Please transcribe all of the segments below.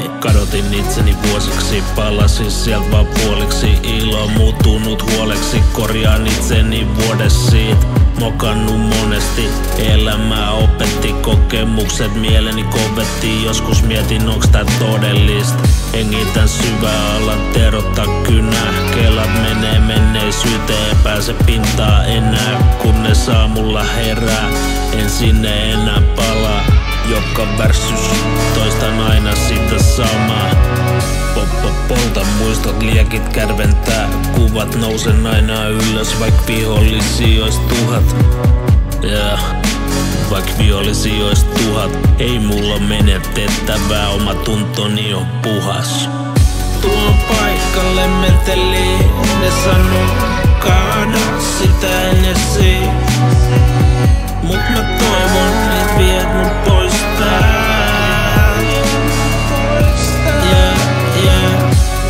Ei, kadotin itseni vuosiksi, palasin sieltä vaan puoliksi. Ilo on muuttunut huoleksi, korjaan itseni vuodessa siitä. Mokannut monesti, elämää opetti, kokemukset mieleni kovetti. Joskus mietin onks tää todellista. Hengitän syvää, alan terottaa kynää. Kelat menee menneisyyteen, en pääse pintaa enää. Kunnes aamulla herää, en sinne enää palaa. Joka värsys, toistan aina sitä samaa. Polta muistot, liekit kärventää. Kuvat nousen aina ylös, vaik vihollisia ois 1000. Vaik vihollisia ois 1000. Ei mulla oo menetettävää, oma tuntoni on puhas. Tuon paikalle menteliin, ne sanoo kaada sitä enesi. Mut mä toivon, et viet mut pois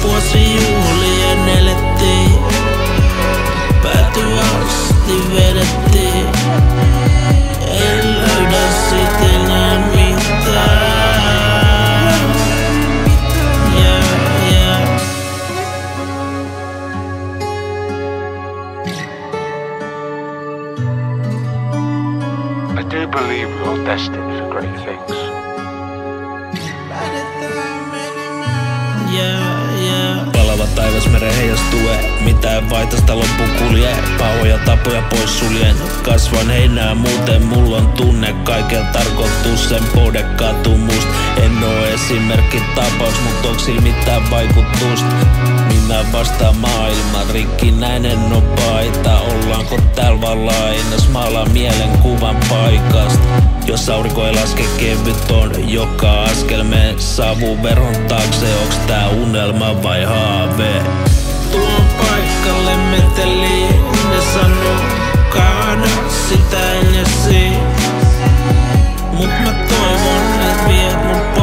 vuosijuhlien elettiin, pääty asti vedettiin. Ei löydä sit enää mitään. I do believe we are destined for great things. Palava taivas meren heijastue, mitään vaitasta loppu kulje. Pahoja tapoja pois suljen, kasvan heinää muuten. Mulla on tunne kaikella tarkoitus, sen pode katumust. En oo esimerkki tapaus, mut onks sillä mitään vaikutusta? Minä vastaan maailman rikkinäinen on paita. Ollaanko täällä vaan lainas, maalaan mielenkuvan paikasta. Jos aurinko ei laske, kevyt on joka askel. Me saavuu verhon taakse, onks tää unelma vai haave? Tuon paikalle meteliin, ne sanoo kaada sitä enesi. Mut mä toivon, et viet mut